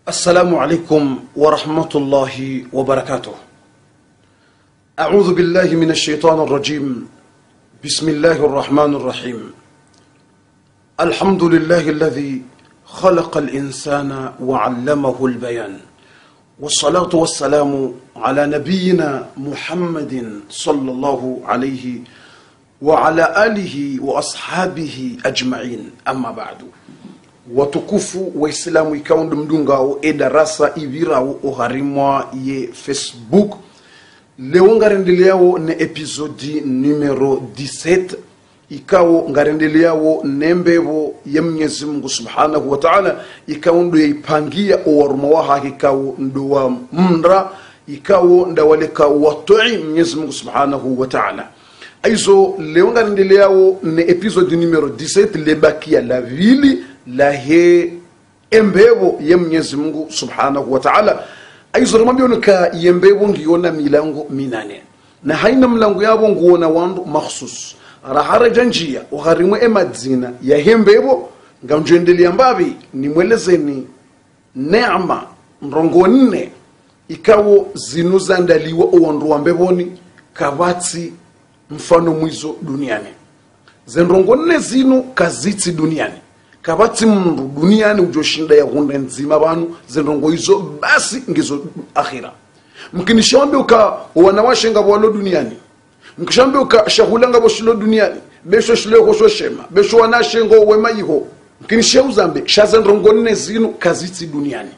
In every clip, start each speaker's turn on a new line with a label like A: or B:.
A: السلام عليكم ورحمة الله وبركاته. أعوذ بالله من الشيطان الرجيم. بسم الله الرحمن الرحيم. الحمد لله الذي خلق الإنسان وعلمه البيان، والصلاة والسلام على نبينا محمد صلى الله عليه وعلى آله وأصحابه أجمعين. أما بعد، watukufu wa Islamu ikaundu mdungao darasa ibirao oharimwa ye Facebook. Leo ngarendeleao ne episodi numero 17 ikao ngarendeleao nembevo ya Mwenyezi Mungu Subhanahu wa Ta'ala ikaundu yaipangia owarumawaha ikao nduwa mndra ikao ndawaleka watoi Mwenyezi Mungu Subhanahu wa Ta'ala. Aizo leo ngarendeleao ne episodi numero 17 lebakia la vili la he embevo ya Mwenyezi Mungu Subhanahu wa Ta'ala. Aizo ramambio nika yembevo ngiona milango minane na haina mlango yabo nguona wandu makhsus rahara janjia uharimwe emadzina ya hembevo ngamjendelia mbabi ni mwelezeni neema mrongo nne ikawo zinuzandaliwa owandu wambevoni kabati mfano mwizo duniani. Zenrongo nne zinu kaziti duniani kabati mundu duniani ujoshinda ya hunda nzima banu zenrongo hizo basi ngizo akhira. Mkinishambe uka wanawashe nga walo duniani, mkishambe uka shahulanga boshilo duniani besho shile hosho shema besho wanashe ngo wema yiho mkinishe uzambe shazenrongo nne zinu kaziti duniani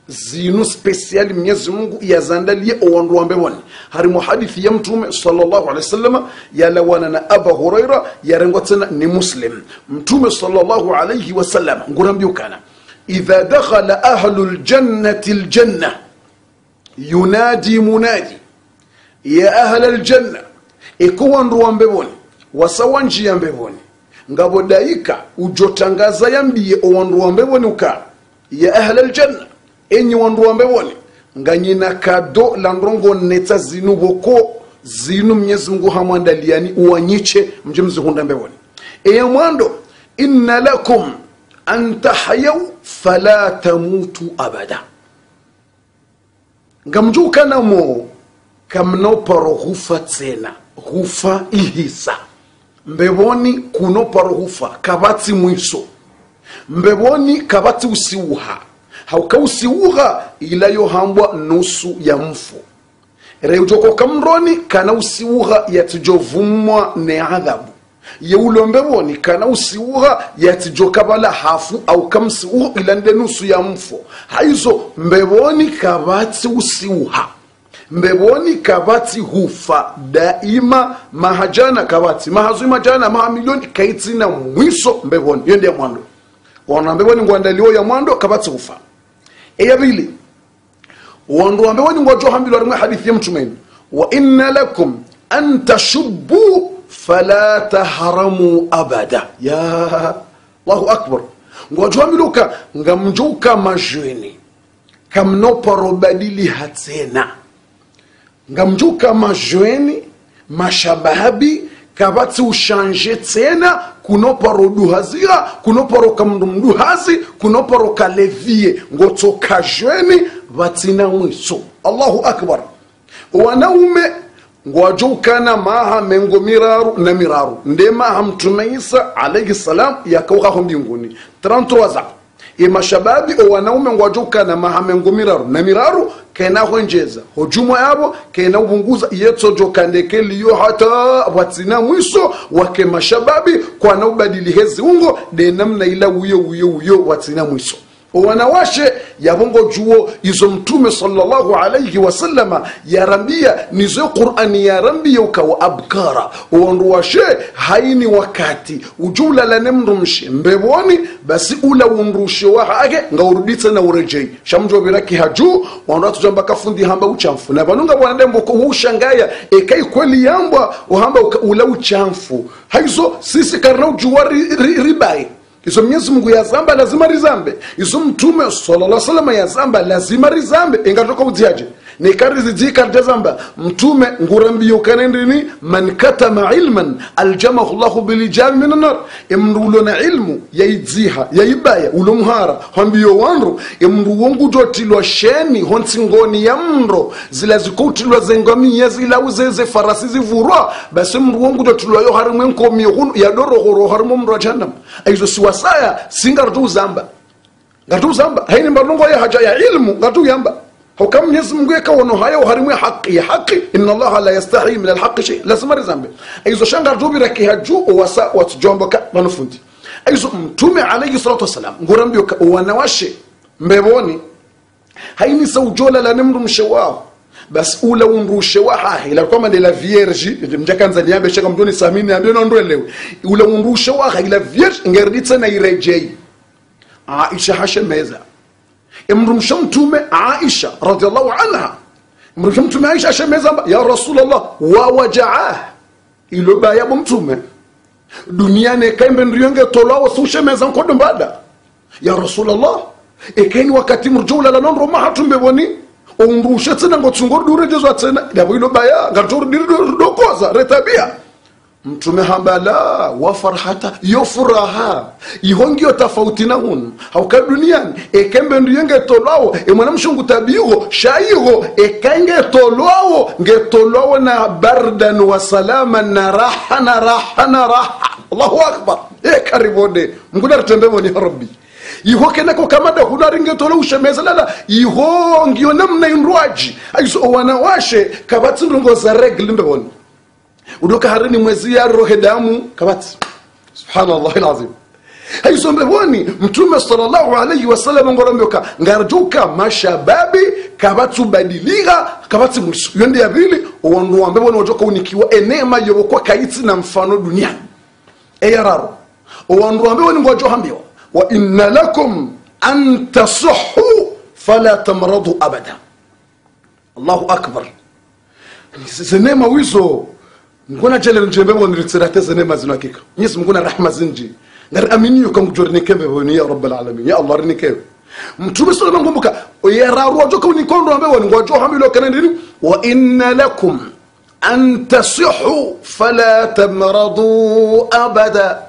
A: zinu speciali Mwenyezi Mungu yazandalie owandu wambewoni. Harimu hadithi ya Mtume sallallahu alaihi wasallam yalawana na Abu Huraira yarengwa tena ni Muslim. Mtume sallallahu alaihi wasallam ngurambio kana idha dakhala ahlul jannati aljanna yunadi munadi ya ahlal janna ikuwandu wambewoni wasawanji yambewoni ngabodaika ujotangaza yambie owandu wambewoni uka ya ahlal janna enyi wandu wambewoni nganyina kado landrongo neta zinu boko zinu Mwenyezi Mungu hamwandaliani uwanyiche mjimzi hunda mbewoni. Eya mwando inna lakum antahayaw fala tamutu abada. Ngamjuka namo kamno paro hufa tena hufa ihisa mbewoni kuno paro hufa kabati mwiso mbewoni kabati usiuha haukausiuha ila yohambwa nusu ya mfu reujoko kamroni kana usiuha yatijovumwa ne adhabu yeulomberoni kana usiuha yatijokabala hafu au kamsiuha ila nde nusu ya mfu. Haizo mbeboni kabati usiuha mbeboni kabati hufa daima mahajana kabati mahazuma jana mahamilioni kaitina mwiso mbeboni yende ya mwando wana mbeboni nguandaliwo ya mwando kabati hufa. Eya bili wandu wambewoni ngwajo hambilo arimwe hadithi ya Mtume wa inna lakum an tashubbu fala taharamu abada. Ya Allahu akbar. Ngwajo hambiluka ngamjuka majweni kamno parobadili hatena ngamjuka majweni mashababi kabati ushanje tena kunoparo duhazia kunoparo kamndu hazi kunoparo kalevie ngotoka jweni vatina mwiso. Allahu akbar. Wanaume ngwajukana maha mengo miraru na miraru nde maha Mtume Isa alayhi salam yakauka mbinguni 33 za mashababi wanaume ngwajukana maha mengo miraru na miraru kena honjeza hujuma yabo kena ubunguza yetsojo kandekeli yo hata watina mwiso wake mashababi kwa na ubadili hezi ungo de namna ila uyo watina mwiso. Wanawashe yabongo juo izo Mtume sallallahu alayhi wasallama yarambia nizo Qur'ani yarambia ukawa abkara wandu washe haini wakati ujula la nemrumshi mbeboni basi ula undrushe wahage ngauruditsa na urejei shamjo biraki haju wandu tujamba kafundi hamba uchamfu na banunga bwanadembo ko ushangaya ekai kweli yamba uhamba ula uchamfu haizo sisi karna ujuwari ribai izo Mwenyezi Mungu ya zamba lazima rizambe izo Mtume sallallahu alaihi wasallam ya zamba lazima rizambe ingatoka uziaje ni karizi zika tazamba mtume ngurambio kanendini man katama ilman aljamahu Allah bil jami min nar imrulo na ilmu yaidziha yaibaya ulomhara hambio wanro imru wongu jotilwa sheni honsingoni ya mro zila zikutilwa zengami yazila uzeze farasi zivurwa basi mru wongu jotilwa yo harimwe nkomi ya doro horo harimo mro jahannam aizo siwasaya singartu zamba ngatu zamba haini mbalongo ya haja ya ilmu ngatu yamba hukam Mwenyezi Mungu yakawono hayo harimwe haki inna Allah la yastahi min alhaq shay lazima zambe aizo shanga tubira kihaju wasa watujomboka manufundi aizo mtume alayhi salatu wasalam ngurambio wanawashe mbeboni haini saujola la nemru mshawao bas ula unrushe waha ila kama de la vierge mjakanza niambe shaka mdoni samini ambe ndo lewe ula unrushe waha ila vierge ngerditsa na irejei Aisha hashemeza imrumshamtume Aisha radhiallahu anha imrumshamtume Aisha hashemeza ya Rasulullah wa wajaa ilo baya mtume duniani kaimbe ndiyonge tolao sushemeza nkodo mbada ya Rasulullah ekeni wakati mrjula la nonro mahatumbe boni umrushe tena ngotungor durejezo tena dabo ilo baya ngator dokoza retabia mtume hambala wa farhata yofuraha ihongio tofauti na hunu hauka duniani ekembe ndiyenge tolao mwanamshungu tabiho shaiho ekenge tolao ngetolao na bardan wa salaman na raha Allahu akbar karibode mngudar tembemo ni rabbi iho kenako kamada hunaringe tolao shemeza lala iho ngio namna inruaji aizo wanawashe kabati ndongo za regle mboni udoka harini mwezi ya rohe damu kabati subhanallah alazim haizo mboni mtume sallallahu alayhi wasallam ngorambioka ngarjuka mashababi kabatu badiliga kabati mwisu yende ya vili uwandu mboni wajoka unikiwa enema yobokwa kaiti na mfano duniani eyararo uwandu mboni ngojo hambio wa inna lakum an tasihhu fala tamradu abada Allahu akbar zinema wizo ngona jele njembe boniritsirate zinema zinakika Mwenyezi Mungu na rahma zinji ngar aminiyo kam jorni kembe boni ya rabbal alamin ya Allah rinike mtume sallallahu ngombuka yararu wajoka unikondo ambe woni ngojo hamilo kanendini wa inna lakum an tasihhu fala tamradu abada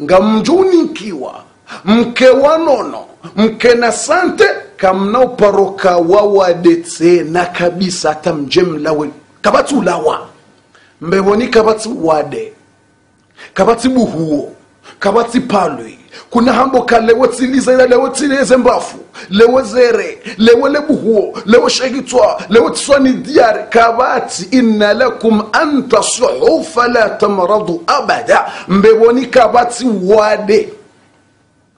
A: ngamjuni kiwa mke wanono mke na sante kamnao paroka wawadetse na kabisa tamjemlawe kabatu lawa mbeboni kabati wade kabati buhuo kabati palwi kuna hambo kalewo tsiliza lewo tsileze mbafu lewo zere lewo lebuhuo lewo shegitwa lewo tswani diar kabati inna lakum an tasihhu fala tamradu abada mbeboni kabati wade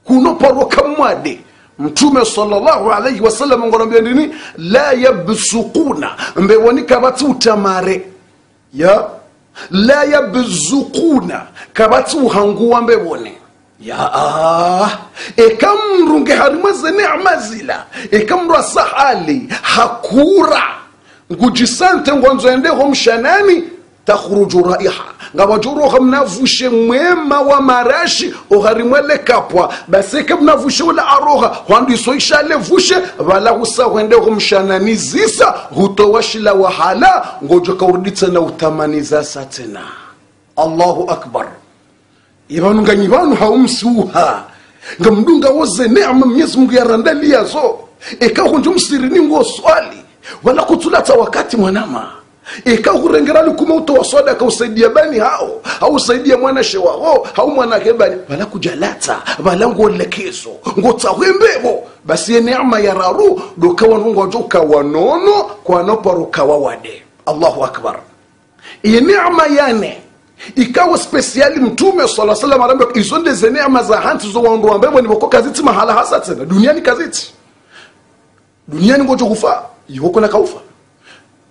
A: kuno paroka mwade mtume sallallahu alayhi wasallam ngorambia nini la yabsuquna mbeboni kabati utamare ya la yabzuquna kabati uhanguwa mbebone ya ekamrunge harimaze neema zila ekamru asahali hakura ngujisante ngwanzo endeho mshanani takhruju raiha ngabajuro khamnavushe mwema wa marashi oharimwele kapwa baseke mnavushe wala aroha hwandi soisha levushe bala husa wende humshanani zisa hutowashila wahala ngojo kaurditsa na utamaniza satena Allahu akbar ibanu nganyibanu haumsuha ngamdunga woze neema Mwenyezi Mungu yarandalia zo ekahunju msirini ngo swali wala kutulata wakati mwanama ikahurengerali kuma utowasoda kausaidia bani hao au usaidia mwana shewaho au mwana kebani wala kujalata wala ngolekezo ngotawembebo basi neema ya raru dokawa ngojoka wanono kwa noparuka wawade Allahu akbar neema yane ikawa speciali mtume sallallahu alayhi wasallam arambia izonde ze neema za hantu zo wandu ambebo niboko kaziti mahala hasa tena duniani kaziti duniani ngojo kufa yoko na kaufa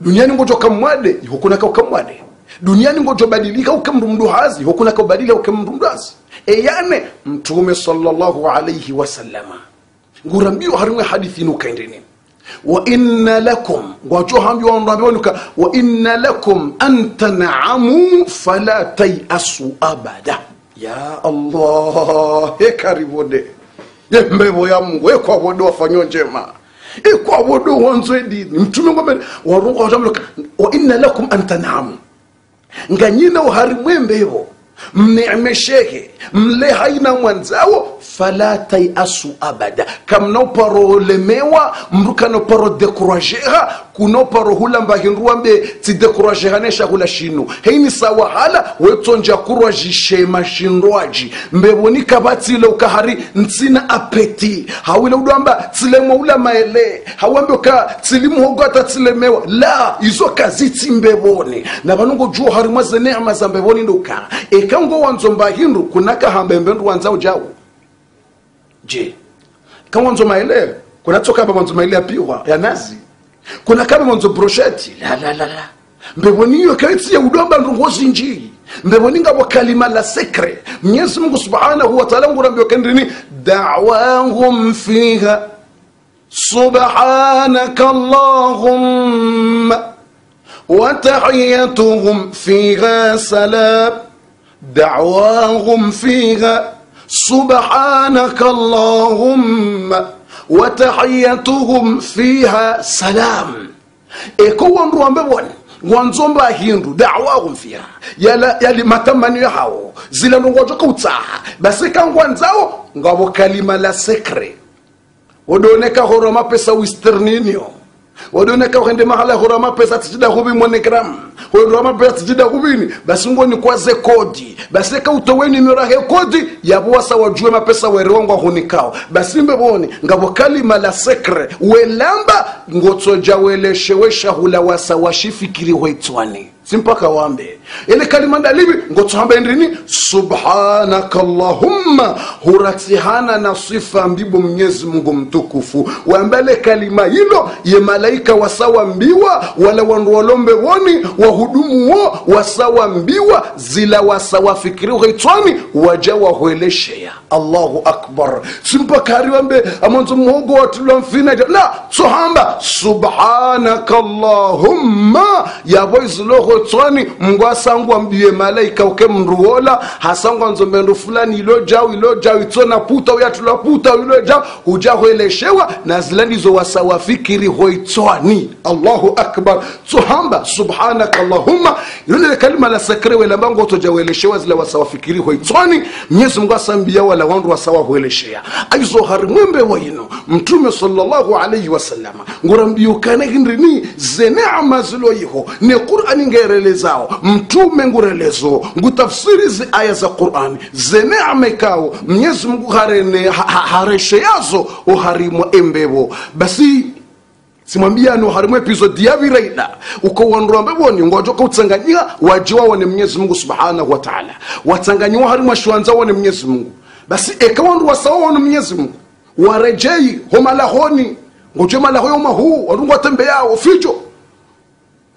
A: duniani ngojo kamwade hukuna kamwade duniani ngojo badilika ukamrumdu hazi hukuna kabadilika ukamrumdu hazi yane mtume sallallahu alayhi wasallama ngurambio harimwe hadithi nukaendeni wa inna lakum ngojo hambio ndambionuka wa inna lakum an tan'amu fala tayasu abada ya Allah karibode mbebo ya Mungu kwa bodo wafanyo njema kwa wodo wanzo dini mtume ngombe warunga jamlo wa inna lakum an tan'amu nganyina uharimwembe hivo mneemesheke mle haina mwanzao fala tayasu abada kamno paro lemewa mrukano paro dekurajeha kuno paro hula mbahinruambe ti dekurajeha nesha hula shinu heini sawa hala wetonja kurajishe mashinroaji mbeboni kabati ile ukahari ntsina apeti hawile udwamba tilemo ula maele hawambe ka tilimuhogota tilemewa la izo kaziti mbeboni na banungo juo harimwa ze neema za mbeboni ndoka ekango wanzomba hinru kunaka hambembendu wanzao jao je kama wanzo maele kuna toka baba wanzo maele apiwa ya nazi kuna kama wanzo brochette la mbeboniyo kaiti ya udomba ndongozi njii mbeboninga wa kalima la sekre Mwenyezi Mungu Subhanahu wa Ta'ala ngurambio kendrini da'wahum fiha subhanaka Allahumma wa tahiyyatuhum fiha salam da'wahum fiha سبحانك اللهم وتحيتهم فيها سلام اكو نروامبون wanzomba hindu da'wahum fiha yali matamani yao zile ngojo kutsaha basi kangwanzao ngabo kalima la sekre wodoneka horoma pesa wisternino wodoneka kwende mahala horoma pesa tijida hubi monogram horoma pesa tijida hubini basi ngoni kwaze kodi basi ka utoweni mirahe kodi yabuwasa wajue mapesa werongo hunikao basi mbeboni ngabo kalima la sekre welamba ngotsoja weleshewesha hula wasa washifikiri hoitwani simpaka wambe ile kalima ndalibi ngotsohamba ndrini subhanaka Allahumma huratihana na sifa mbibo Mwenyezi Mungu mtukufu wambele kalima hilo ye malaika wasawa mbiwa wala wanduolombe woni wahudumu wo wasawa mbiwa zila wasawa fikiri hoitwani wajawa hueleshea Allahu akbar simpaka riwambe amonzo muhogo watulwa mfina la sohamba subhanaka Allahumma ya boizlo tswani mngwasangu ambiye malaika uke mruola hasangu nzombendu fulani ilo jao itsona puta uyatula puta ilo jao hujahoeleshewa na zilani zo wasawafikiri hoitswani Allahu akbar tsohamba subhanaka Allahumma ile kalima la sakrewe la bango tojahoeleshewa zila wasawafikiri hoitswani Mwenyezi Mungu asambia wala wandu wasawahoeleshea aizo harimwembe wayino mtume sallallahu alayhi wasallam ngurambio kana hindrini zeneama zilo yiho ne Qur'ani ngerelezao mtume ngurelezo ngutafsiri zi aya za Qur'ani zeneama ikao Mwenyezi Mungu hareshe yazo uharimwa embebo basi simwambia no harimwe episode ya viraida uko wandu ambeboni ngojoka utsanganyia wajiwa wane Mwenyezi Mungu Subhanahu wa Ta'ala watsanganywa harimwa shwanza wane Mwenyezi Mungu basi ekawandu wasawa wane Mwenyezi Mungu warejei homalahoni ngojema la hoyo mahu warungu atembeyao fijo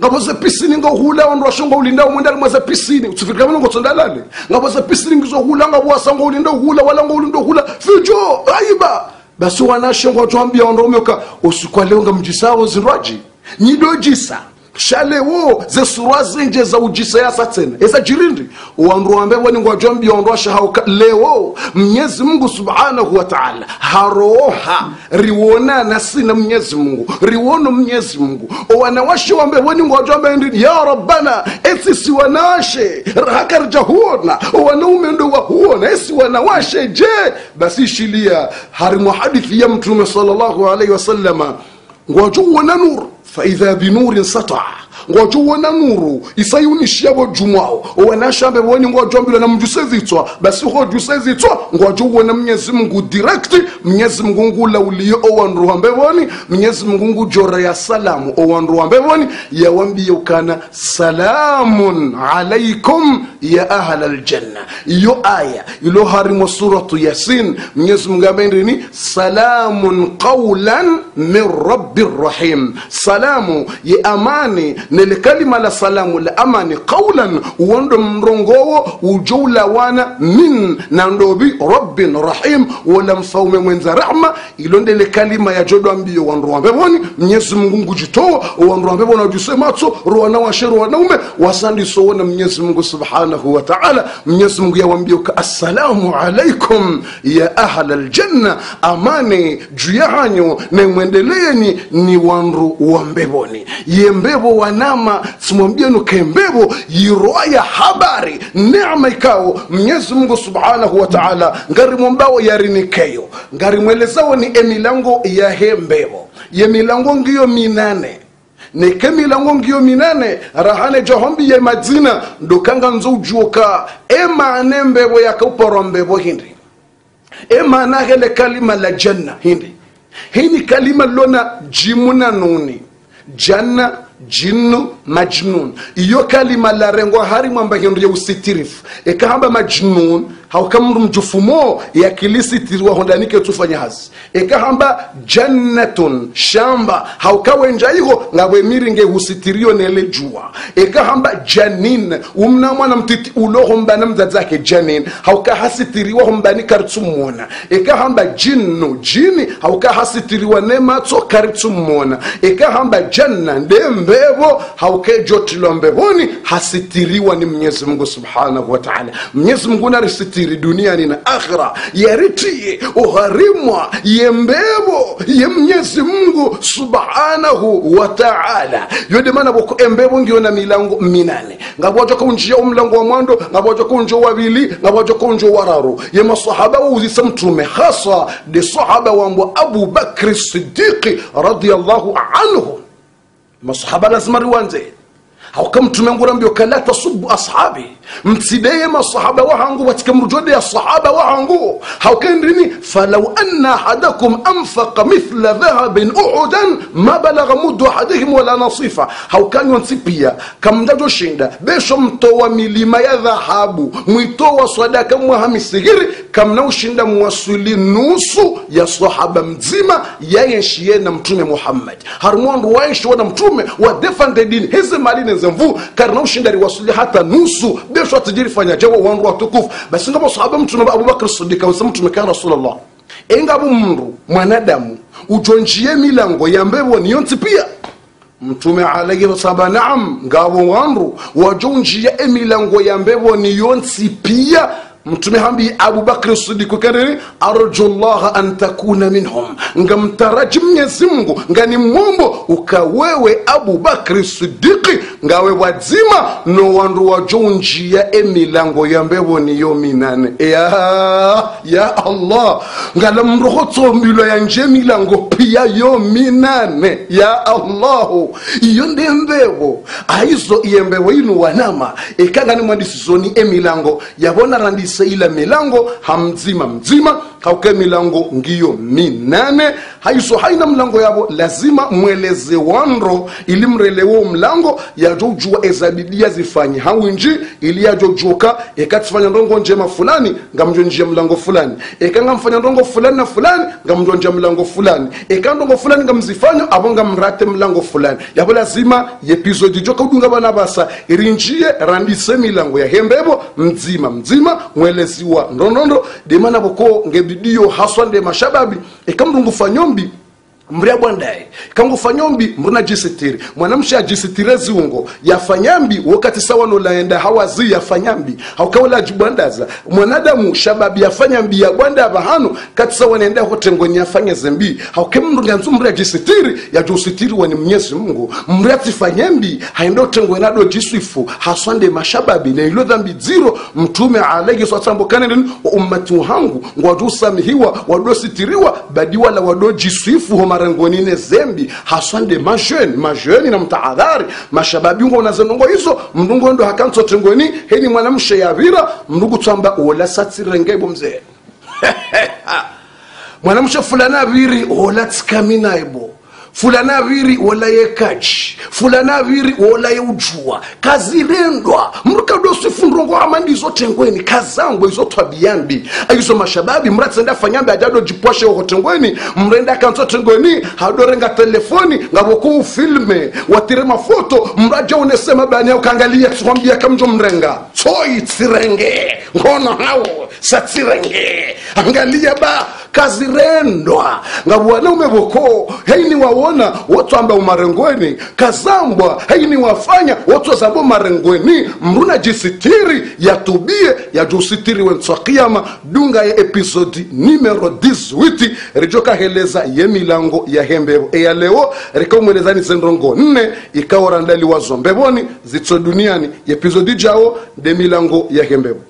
A: ngaboze pisini ngohula wandu washongo ulinda umwendali mwaze pisini utsufika mano ngotsondalale ngaboze pisini ngizohula ngabwasa ngolinda hula wala ngolindo hula fijo aiba basi wanashongo twambia wandu omeoka usikwaleo ngamjisao zirwaji nyidojisa shalewo ze surwazi nje za ujisa ya satena esa jirindi wandu wambe wani ngwajombi wandu washahauka leo Mwenyezi Mungu Subhanahu wa Ta'ala haroha riwona nasina Mwenyezi Mungu riwono Mwenyezi Mungu wanawashe wambe wani ngwajombi ndi ya Rabbana esi wanawashe hakarja huona wanaume ndo wahuona esi wanawashe je basi shilia harimu hadithi ya mtume sallallahu alayhi wasallama ngwajuwana nur فإذا بنور سطع ngwajuwana nuru isayunishia bo jumwao wanashambe boni ngwajombilo na mjusezitwa basi ho jusezitwa ngwajuwana Mwenyezi Mungu direct Mwenyezi Mungu ngula uliyo owanru hambe boni Mwenyezi Mungu ngujora ya salamu owanru hambe boni ya wambi yukana salamun alaykum ya ahla aljanna iyo aya ilo harimo suratu Yasin Mwenyezi Mungu amendini salamun qawlan min rabbir rahim salamu ya amani nele kalima la salamu la amani qawlan wondo mrongowo ujoula wana min nandobi rabbin rahim wala mfaume mwenza rahma ilondele kalima ya jodo ambio wandu wambeboni Mwenyezi Mungu ngujitoa wandu wambebona ujisematso ruwana washeru wanaume wasandi sowona Mwenyezi Mungu subhanahu wa ta'ala. Mwenyezi Mungu yawambia assalamu alaikum ya ahla aljanna, amani juyahanyo na mwendeleeni ni wandu wambeboni yembebo wanama simwambienu kembebo yiroya habari neema ikao Mwenyezi Mungu subhanahu wa ta'ala ngari mwambao yarinikeyo ngari mwelezao ni emilango ya hembebo ye milango ngiyo minane neke milango ngiyo minane rahane jahombi ye madzina ndokanga nzo ujuoka emane mbebo yakuporo mbebo hindi emana hele kalima la janna hindi hini kalima lona jimuna nuni janna jinnu majnun iyo kalima la rengo hari mwamba hindu ya usitirifu ekahamba majnun haukamru mjufumo ya kilisitiriwa hondanike tufanya hazi ekahamba jannatun shamba haukawenja higo ngawe miringe usitirio nele jua ekahamba janin umna mwana mtiti uloho mbana mzadzake janin haukahasitiriwa hombani karitsumona ekahamba jinnu jini haukahasitiriwa nematso karitsumona ekahamba janna ndembevo haukejotilo mbevoni hasitiriwa ni Mwenyezi Mungu subhanahu wa ta'ala. Mwenyezi Mungu narisitiri duniani na akhira yariti uharimwa yembevo ye Mwenyezi Mungu subhanahu wa ta'ala. Yode mana boko embevo ngiona milango minane ngabojo kunjia umlango wa mwando ngabojo kunjo wabili ngabojo kunjo wararu ye masahaba uzisa mtume hasa de sahaba wa Abu Bakr as-Siddiq radiyallahu anhu. Masahaba lazima riwanze hauka mtume ngurambio kala tasubu ashabi mtsideye masahaba wahangu watika mrujode ya sahaba wahangu hauka ndini falau anna ahadakum anfaqa mithla dhahabin uhudan ma balagha muddu ahadihim wala nasifa hauka nyontipia kamdajo shinda besho mtowa milima ya dhahabu mwitowa sadaka muhamisigiri kamna ushinda mwasuli nusu ya sahaba mzima yayeshie na mtume Muhammad harmondu waishi wana mtume wa defende dini hizi malini zemvu karna ushinda riwasuli hata nusu besho atajiri fanya jawa wandu watukufu basi ngabo sahaba mtume Abu Bakr as-Siddiq wa mtume kana Rasulullah engabo mndu mwanadamu ujonjie milango ya mbebo niyonti pia mtume alayhi wasaba naam ngabo wandu wajonjia emilango ya mbebo niyonti pia mtume hambi Abu Bakr as-Siddiq kaneni arjullah an takuna minhum ngamtaraji Mwenyezi Mungu ngani mwombo ukawewe Abu Bakr as-Siddiq ngawe wazima no wandu wajonjia emilango ya mbebo niyo minane ya Allah ngala mrohoto mbilo ya nje milango pia yo minane ya Allah iyo ndi mbebo aizo iembebo inu wanama ekangani mwandisizoni emilango yabona randisi ila milango hamzima mzima hauke milango ngiyo minane haiso haina mlango yabo lazima mweleze wandro ili mrelewo mlango yajojua ezabidia zifanyi hawinji ili yajojoka ekatifanya ndongo njema fulani ngamjonjia mlango fulani ekanga mfanya ndongo fulani na fulani ngamjonjia mlango fulani ekandongo fulani ngamzifanya abonga mrate mlango fulani yabo lazima episode joka udunga bana basa irinjie randise milango ya hembebo mzima mweleziwa ndonondo demana boko ngebidio haswa nde mashababi ekamrungu fanyombi mria bwandae kangu fanyombi mruna jisitiri mwanamsha jisitire ziungo ya fanyambi wakati sawa no laenda hawazi ya fanyambi haukawala jibwandaza mwanadamu shababi ya fanyambi ya bwanda bahano kati sawa naenda hotengoni afanye zembi haukemru nganzu mria jisitiri ya jisitiri wani Mwenyezi Mungu mria tifanyambi haendo tengoni nado jiswifu haswande mashababi na ilo dhambi zero mtume alayhi sallam kaneni wa ummati wangu ngwadusamihiwa wadositiriwa badiwa la wadojiswifu marangonine zembi haswande majeni na mtaadhari mashababi ngo nazenongo hizo mndungo ndo hakanso tengoni heni mwanamshe ya vira mndugu tsamba ola satsirengebo mzee mwanamshe fulana viri ola tsikamina ebo fulana viri wala yekaji fulana viri wala yeujua kazirendwa mrukado sifundrongo amandi zote ngweni kazangwe zotwa biyambi ayizo mashababi mratsenda fanyambe ajado jipwashe hotengweni mrenda kanzo tengweni hadorenga telefoni ngaboko filme watire mafoto mraja unesema bani ukangalia twambia kamjo mrenga soi tsirenge ngono hao satsirenge angalia ba kazirendwa ngabwana umeboko heini waona watu amba umarengweni kazambwa heini wafanya watu zambo marengweni mruna jisitiri yatubie ya jusitiri wentwa kiyama dunga ya episodi numero 18 rejoka heleza ye milango ya hembebo ya leo reka umwelezani zendrongo 4 ikawa randali wazo mbeboni zitso duniani episodi jao de milango ya hembebo.